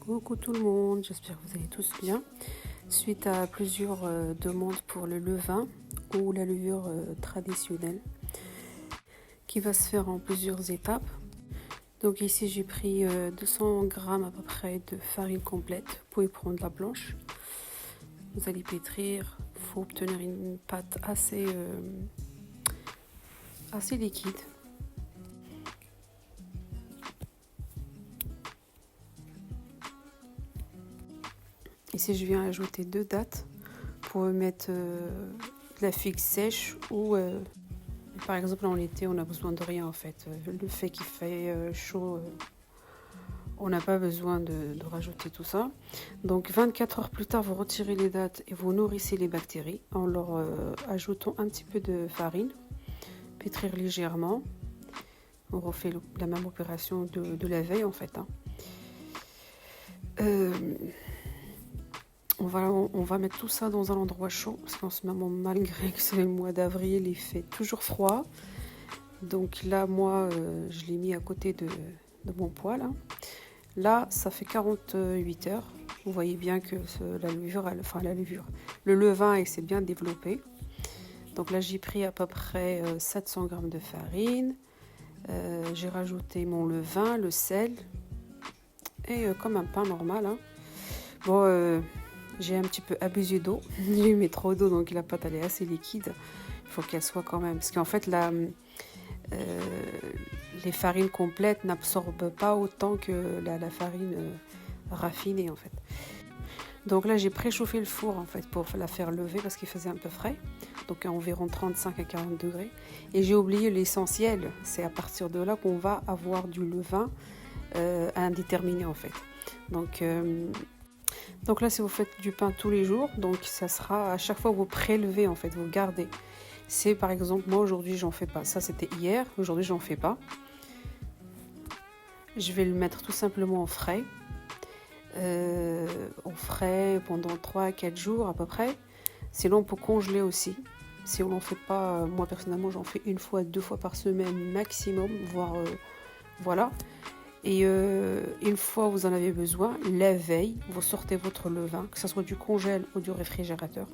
Coucou tout le monde, j'espère que vous allez tous bien. Suite à plusieurs demandes pour le levain ou la levure traditionnelle qui va se faire en plusieurs étapes. Donc ici j'ai pris 200 grammes à peu près de farine complète. Vous pouvez prendre la blanche. Vous allez pétrir, il faut obtenir une pâte assez liquide. Ici, je viens ajouter 2 dattes pour mettre de la figue sèche ou par exemple en été, on n'a besoin de rien en fait. Le fait qu'il fait chaud, on n'a pas besoin de rajouter tout ça. Donc 24 heures plus tard, vous retirez les dattes et vous nourrissez les bactéries en leur ajoutant un petit peu de farine. Pétrir légèrement. On refait la même opération de la veille en fait. On va mettre tout ça dans un endroit chaud parce qu'en ce moment, malgré que c'est le mois d'avril, il fait toujours froid. Donc là, moi, je l'ai mis à côté de mon poêle. Là, ça fait 48 heures. Vous voyez bien que le levain, il s'est bien développé. Donc là, j'ai pris à peu près 700 grammes de farine. J'ai rajouté mon levain, le sel et comme un pain normal. Bon, j'ai un petit peu abusé d'eau. J'ai mis trop d'eau, donc la pâte elle est assez liquide. Il faut qu'elle soit quand même. Parce qu'en fait, les farines complètes n'absorbent pas autant que la farine raffinée en fait. Donc là, j'ai préchauffé le four en fait pour la faire lever parce qu'il faisait un peu frais. Donc à environ 35 à 40 degrés. Et j'ai oublié l'essentiel. C'est à partir de là qu'on va avoir du levain indéterminé en fait. Donc là, si vous faites du pain tous les jours, donc ça sera à chaque fois vous prélevez en fait, vous gardez. C'est par exemple, moi aujourd'hui j'en fais pas. Ça c'était hier, aujourd'hui j'en fais pas. Je vais le mettre tout simplement au frais. Pendant 3 à 4 jours à peu près. Sinon on peut congeler aussi. Si on n'en fait pas, moi personnellement j'en fais 1 fois, 2 fois par semaine maximum, voire voilà. Et une fois vous en avez besoin, la veille, vous sortez votre levain, que ce soit du congèle ou du réfrigérateur.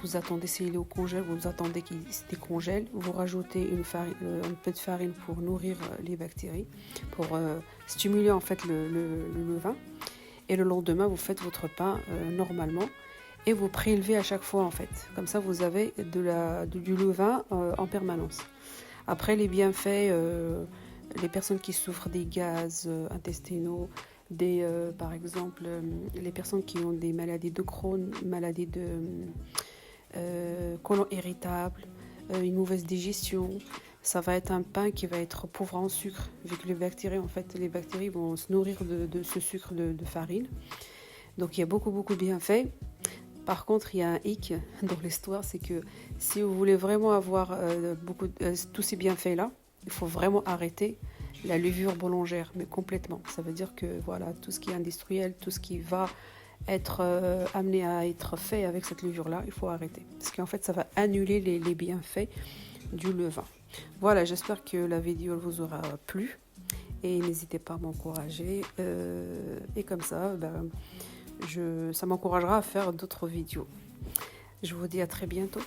Vous attendez s'il est au congèle, vous attendez qu'il se décongèle. Vous rajoutez un peu de farine pour nourrir les bactéries, pour stimuler en fait le levain. Et le lendemain, vous faites votre pain normalement et vous prélevez à chaque fois en fait. Comme ça, vous avez du levain en permanence. Après, les bienfaits... les personnes qui souffrent des gaz intestinaux, par exemple, les personnes qui ont des maladies de Crohn, maladies de côlon irritable, une mauvaise digestion, ça va être un pain qui va être pauvre en sucre, vu que les bactéries vont se nourrir de ce sucre de farine. Donc il y a beaucoup de bienfaits. Par contre, il y a un hic dans l'histoire, c'est que si vous voulez vraiment avoir tous ces bienfaits-là, il faut vraiment arrêter la levure boulangère, mais complètement. Ça veut dire que voilà, tout ce qui est industriel, tout ce qui va être amené à être fait avec cette levure-là, il faut arrêter. Parce qu'en fait, ça va annuler les bienfaits du levain. Voilà, j'espère que la vidéo vous aura plu. Et n'hésitez pas à m'encourager. Et comme ça, ça m'encouragera à faire d'autres vidéos. Je vous dis à très bientôt.